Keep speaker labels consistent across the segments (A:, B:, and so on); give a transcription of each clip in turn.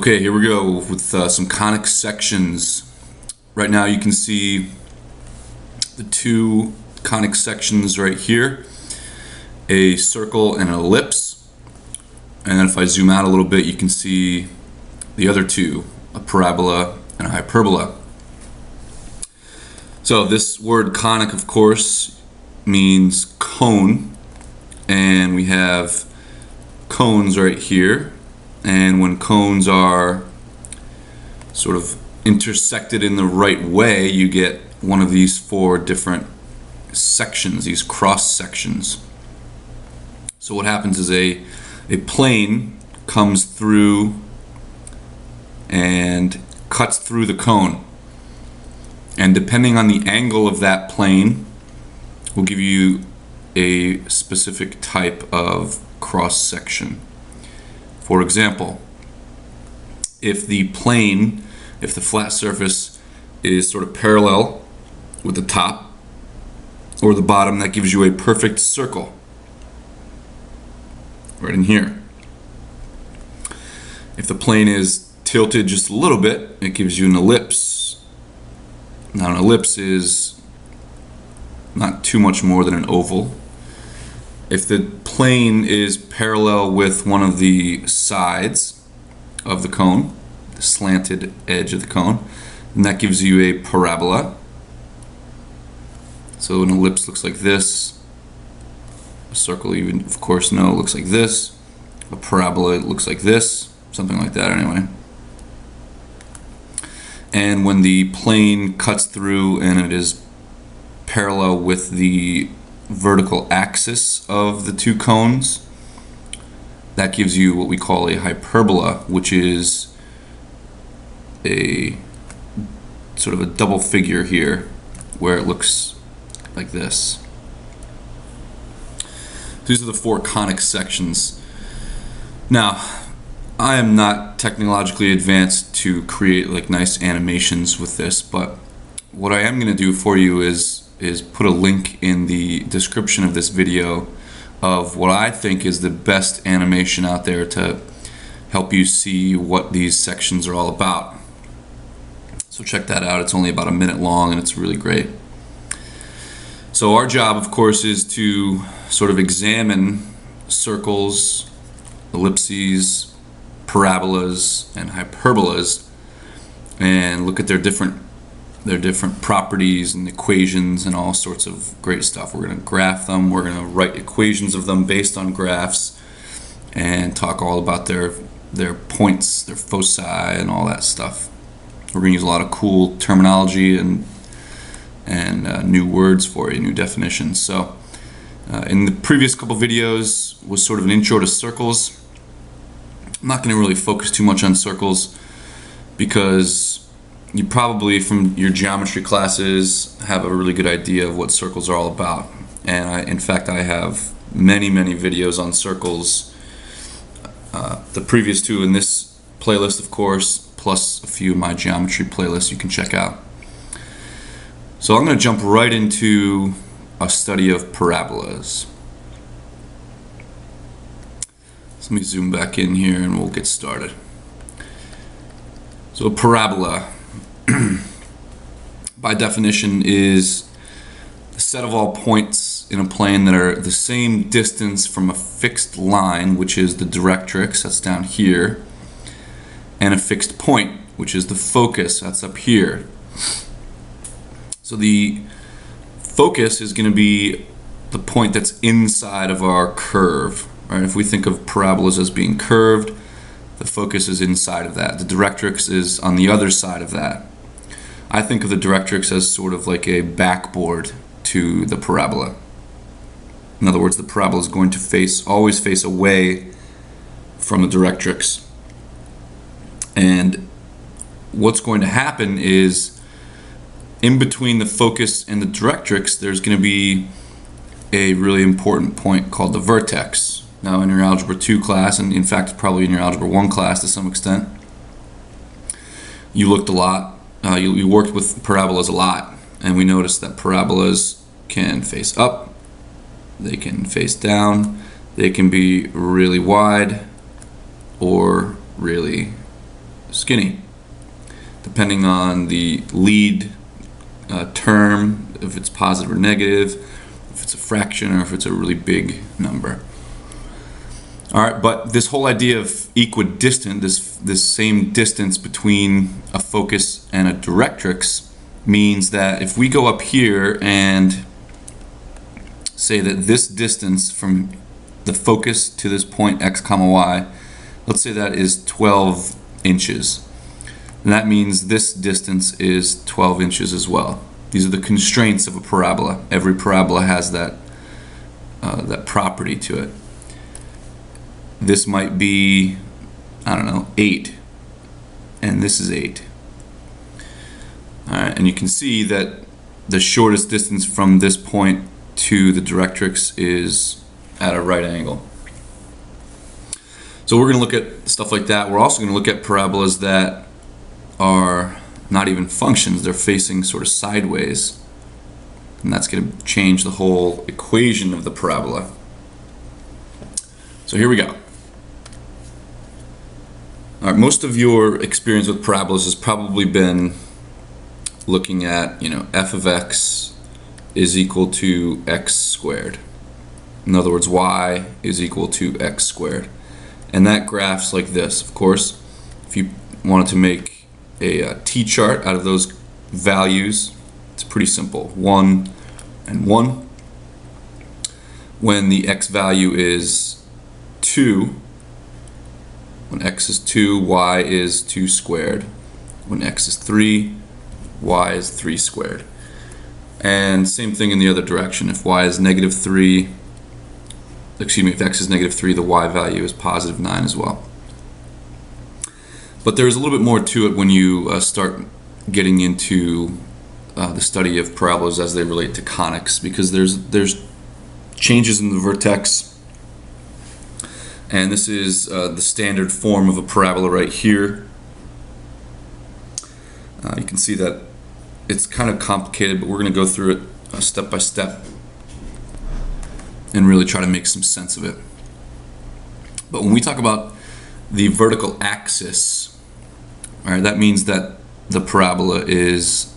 A: Okay, here we go with some conic sections. Right now you can see the two conic sections right here, a circle and an ellipse. And then if I zoom out a little bit, you can see the other two, a parabola and a hyperbola. So this word conic, of course, means cone, and we have cones right here. And when cones are sort of intersected in the right way, you get one of these four different sections, these cross sections. So what happens is a plane comes through and cuts through the cone. And depending on the angle of that plane, will give you a specific type of cross section. For example, if the flat surface is sort of parallel with the top or the bottom, that gives you a perfect circle right in here. If the plane is tilted just a little bit, it gives you an ellipse. Now an ellipse is not too much more than an oval. If the plane is parallel with one of the sides of the cone, the slanted edge of the cone, then that gives you a parabola. So an ellipse looks like this. A circle, you would of course know, looks like this. A parabola looks like this, something like that anyway. And when the plane cuts through and it is parallel with the vertical axis of the two cones, that gives you what we call a hyperbola, which is a sort of a double figure here where it looks like this. These are the four conic sections. Now, I am not technologically advanced to create like nice animations with this, but what I am going to do for you is put a link in the description of this video of what I think is the best animation out there to help you see what these sections are all about. So check that out. It's only about a minute long and it's really great. So our job, of course, is to sort of examine circles, ellipses, parabolas, and hyperbolas and look at their different properties and equations and all sorts of great stuff. We're going to graph them, we're going to write equations of them based on graphs, and talk all about their points, their foci, and all that stuff. We're going to use a lot of cool terminology and new words for you, new definitions. So in the previous couple videos was sort of an intro to circles. I'm not going to really focus too much on circles because you probably from your geometry classes have a really good idea of what circles are all about. And in fact, I have many videos on circles. The previous two in this playlist, of course, plus a few of my geometry playlists you can check out. So I'm going to jump right into a study of parabolas. So let me zoom back in here and we'll get started. So a parabola, by definition, is the set of all points in a plane that are the same distance from a fixed line, which is the directrix, that's down here, and a fixed point, which is the focus, that's up here. So the focus is going to be the point that's inside of our curve, right? If we think of parabolas as being curved, the focus is inside of that. The directrix is on the other side of that. I think of the directrix as sort of like a backboard to the parabola. In other words, the parabola is going to always face away from the directrix. And what's going to happen is in between the focus and the directrix, there's going to be a really important point called the vertex. Now in your Algebra 2 class, and in fact probably in your Algebra 1 class to some extent, you looked a lot. You worked with parabolas a lot, and we noticed that parabolas can face up, they can face down, they can be really wide or really skinny, depending on the lead term, if it's positive or negative, if it's a fraction, or if it's a really big number. All right, but this whole idea of equidistant, this same distance between a focus and a directrix, means that if we go up here and say that this distance from the focus to this point x comma y, let's say that is 12 inches. And that means this distance is 12 inches as well. These are the constraints of a parabola. Every parabola has that property to it. This might be, I don't know, 8, and this is 8. All right, and you can see that the shortest distance from this point to the directrix is at a right angle. So we're going to look at stuff like that. We're also going to look at parabolas that are not even functions. They're facing sort of sideways, and that's going to change the whole equation of the parabola. So here we go. All right, most of your experience with parabolas has probably been looking at, f of x is equal to x squared. In other words, y is equal to x squared. And that graphs like this. Of course, if you wanted to make a t-chart out of those values, it's pretty simple. 1 and 1. When the x value is 2, when x is 2, y is 2 squared. When x is 3, y is 3 squared. And same thing in the other direction. If y is negative 3, if x is negative 3, the y value is positive 9 as well. But there's a little bit more to it when you start getting into the study of parabolas as they relate to conics, because there's changes in the vertex. And this is the standard form of a parabola right here. You can see that it's kind of complicated, but we're going to go through it step by step and really try to make some sense of it. But when we talk about the vertical axis, all right, that means that the parabola is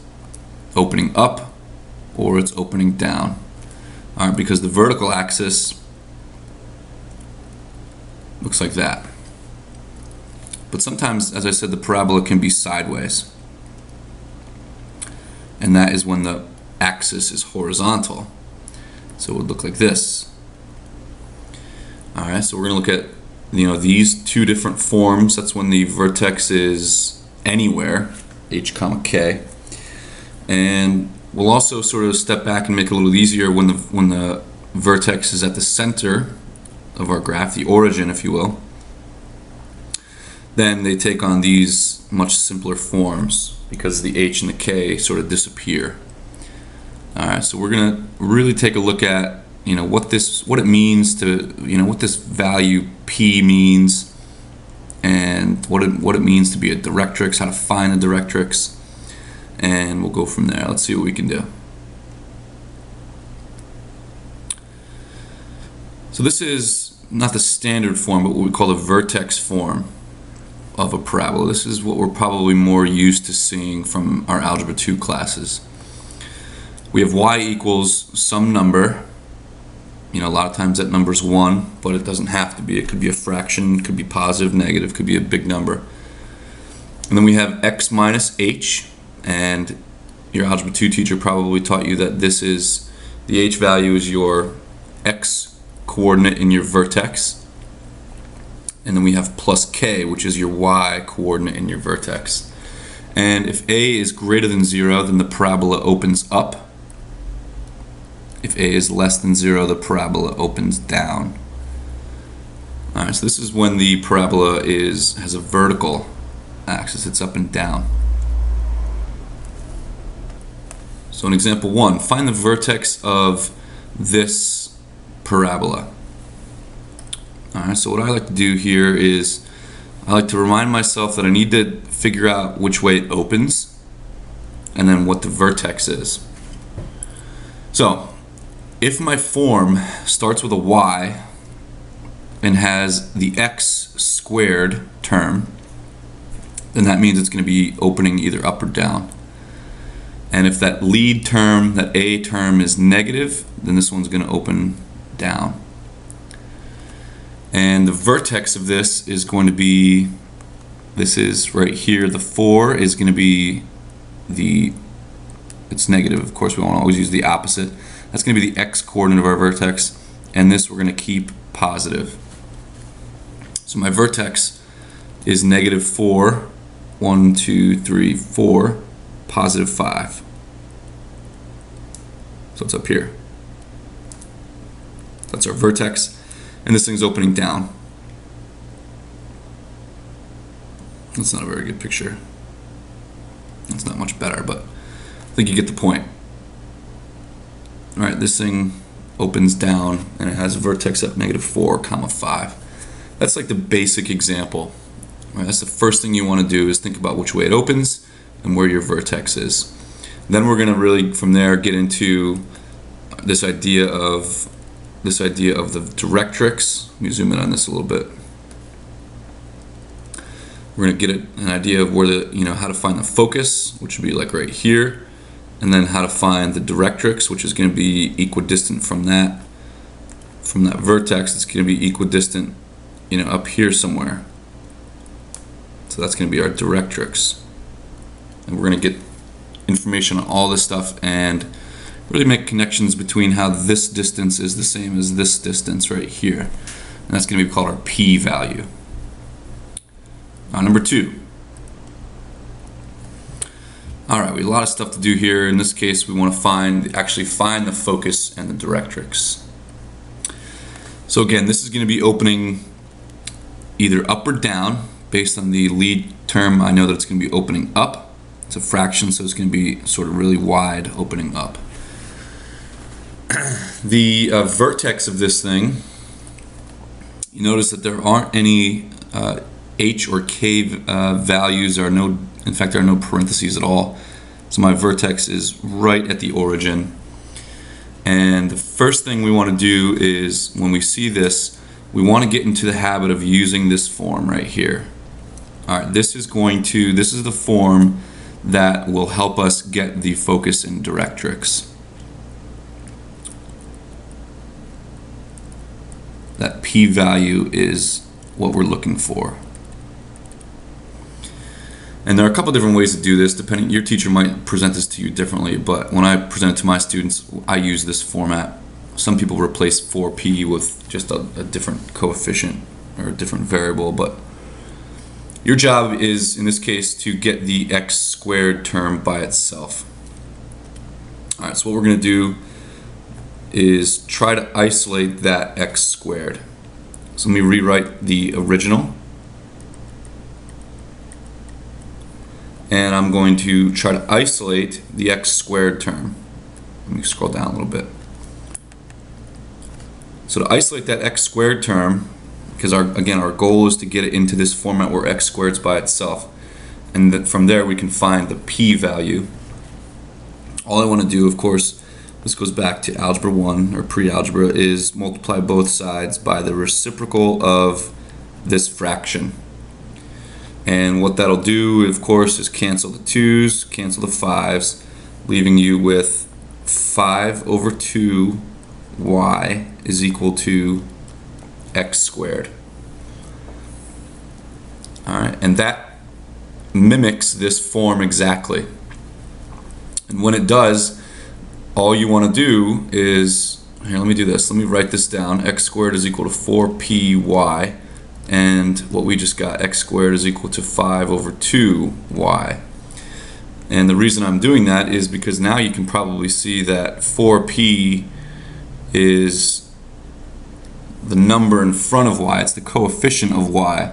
A: opening up or it's opening down. All right, because the vertical axis looks like that. But sometimes, as I said, the parabola can be sideways. And that is when the axis is horizontal. So it would look like this. All right, so we're going to look at these two different forms. That's when the vertex is anywhere, h comma k. And we'll also sort of step back and make it a little easier when the vertex is at the center of our graph, the origin, if you will. Then they take on these much simpler forms because the h and the k sort of disappear. All right, so we're going to really take a look at what it means to what this value p means, and what it means to be a directrix, how to find a directrix, and we'll go from there. Let's see what we can do. So this is not the standard form, but what we call the vertex form of a parabola. This is what we're probably more used to seeing from our Algebra 2 classes. We have y equals some number. A lot of times that number's 1, but it doesn't have to be. It could be a fraction, it could be positive, negative, could be a big number. And then we have x minus h, and your Algebra 2 teacher probably taught you that this is, the h value is your x coordinate in your vertex. And then we have plus k, which is your y coordinate in your vertex. And if a is greater than 0, then the parabola opens up. If a is less than 0, the parabola opens down. All right, so this is when the parabola has a vertical axis. It's up and down. So in example 1, find the vertex of this parabola. All right, so what I like to do here is I like to remind myself that I need to figure out which way it opens and then what the vertex is. So if my form starts with a y and has the x squared term, then that means it's going to be opening either up or down. And if that lead term, that A term, is negative, then this one's going to open down. And the vertex of this is going to be, this is right here, the 4 is going to be it's negative, of course we won't always use the opposite. That's going to be the x coordinate of our vertex, and this we're going to keep positive. So my vertex is negative 4, 1, 2, 3, 4, positive 5. So it's up here. That's our vertex, and this thing's opening down. That's not a very good picture. It's not much better, but I think you get the point. All right, this thing opens down, and it has a vertex at negative 4, comma 5. That's like the basic example. All right, that's the first thing you want to do, is think about which way it opens and where your vertex is. Then we're going to really, from there, get into this idea of the directrix. Let me zoom in on this a little bit. We're going to get an idea of where how to find the focus, which would be like right here, and then how to find the directrix, which is going to be equidistant from that vertex. It's going to be equidistant, up here somewhere. So that's going to be our directrix, and we're going to get information on all this stuff and really make connections between how this distance is the same as this distance right here, and that's going to be called our p-value. Number 2. Alright, we have a lot of stuff to do here. In this case, we want to actually find the focus and the directrix. So again, this is going to be opening either up or down. Based on the lead term, I know that it's going to be opening up. It's a fraction, so it's going to be sort of really wide opening up. The vertex of this thing, you notice that there aren't any H or K values. In fact, there are no parentheses at all. So my vertex is right at the origin. And the first thing we want to do is, when we see this, we want to get into the habit of using this form right here. Alright, this is the form that will help us get the focus and directrix. That p-value is what we're looking for. And there are a couple different ways to do this, depending. Your teacher might present this to you differently, but when I present it to my students, I use this format. Some people replace 4p with just a different coefficient or a different variable, but your job is, in this case, to get the x squared term by itself. Alright, so what we're going to do is try to isolate that x squared. So let me rewrite the original. And I'm going to try to isolate the x squared term. Let me scroll down a little bit. So to isolate that x squared term, because again our goal is to get it into this format where x squared is by itself, and that from there we can find the p-value. All I want to do, of course, this goes back to algebra 1 or pre-algebra, is multiply both sides by the reciprocal of this fraction. And what that'll do, of course, is cancel the 2's, cancel the 5's, leaving you with 5 over 2y is equal to x squared. Alright, and that mimics this form exactly. And when it does, all you want to do is, here, let me do this. Let me write this down. X squared is equal to 4py. And what we just got, x squared is equal to 5 over 2y. And the reason I'm doing that is because now you can probably see that 4p is the number in front of y. It's the coefficient of y.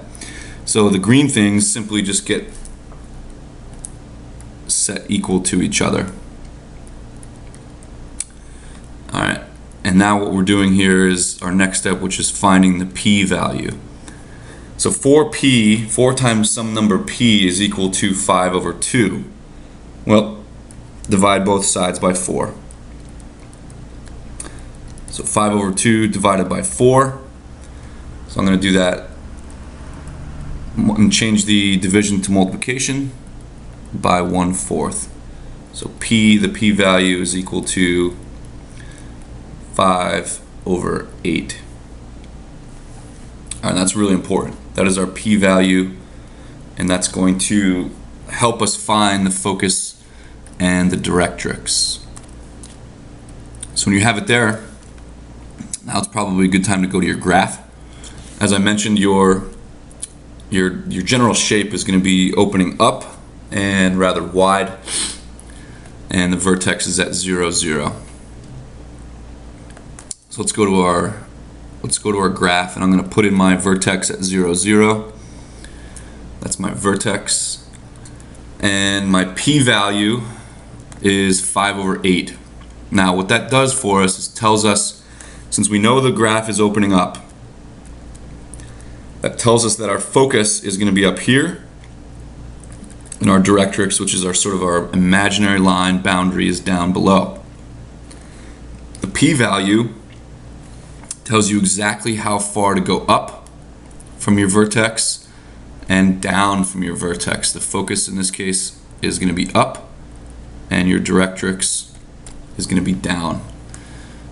A: So the green things simply just get set equal to each other. Alright, and now what we're doing here is our next step, which is finding the p-value. So 4p, 4 times some number p, is equal to 5 over 2. Well, divide both sides by 4. So 5 over 2 divided by 4. So I'm going to do that and change the division to multiplication by 1/4. So the p-value is equal to 5/8. And that's really important. That is our p-value, and that's going to help us find the focus and the directrix. So when you have it there, now it's probably a good time to go to your graph. As I mentioned, your general shape is going to be opening up and rather wide, and the vertex is at 0, 0. So let's go to our graph, and I'm going to put in my vertex at 0, 0. That's my vertex, and my p-value is 5/8. Now what that does for us is tells us, since we know the graph is opening up, that tells us that our focus is going to be up here, and our directrix, which is our sort of our imaginary line boundary, is down below. The p-value tells you exactly how far to go up from your vertex and down from your vertex. The focus in this case is going to be up, and your directrix is going to be down.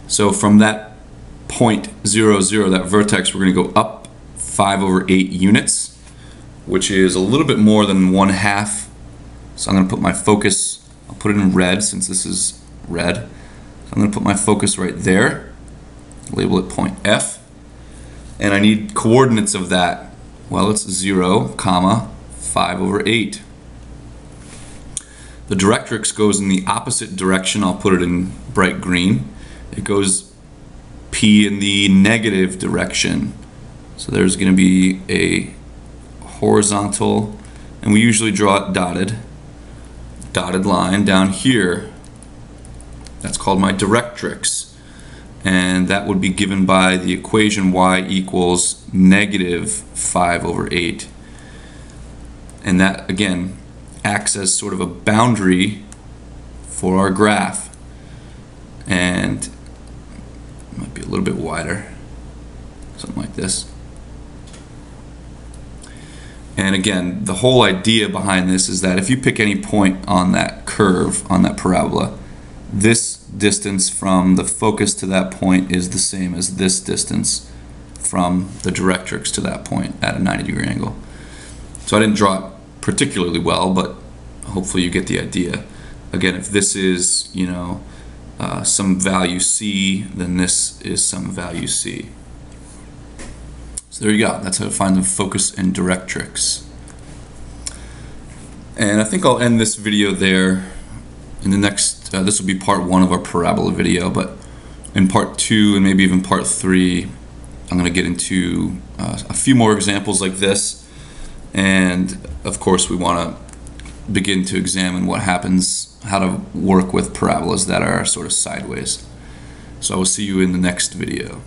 A: So from that point 0, 0, that vertex, we're going to go up 5/8 units, which is a little bit more than 1/2. So I'm going to put my focus, I'll put it in red since this is red. So I'm going to put my focus right there, label it point F, and I need coordinates of that. Well, it's 0, 5/8. The directrix goes in the opposite direction. I'll put it in bright green. It goes P in the negative direction. So there's going to be a horizontal, and we usually draw it dotted line down here. That's called my directrix, and that would be given by the equation y equals -5/8. And that again acts as sort of a boundary for our graph, and it might be a little bit wider, something like this. And again, the whole idea behind this is that if you pick any point on that curve, on that parabola, this distance from the focus to that point is the same as this distance from the directrix to that point at a 90-degree angle. So I didn't draw it particularly well, but hopefully you get the idea. Again, if this is, you know, some value C, then this is some value C. So there you go. That's how to find the focus and directrix. And I think I'll end this video there. In the next, this will be part 1 of our parabola video, but in part 2 and maybe even part 3, I'm going to get into a few more examples like this. And of course, we want to begin to examine what happens, how to work with parabolas that are sort of sideways. So I will see you in the next video.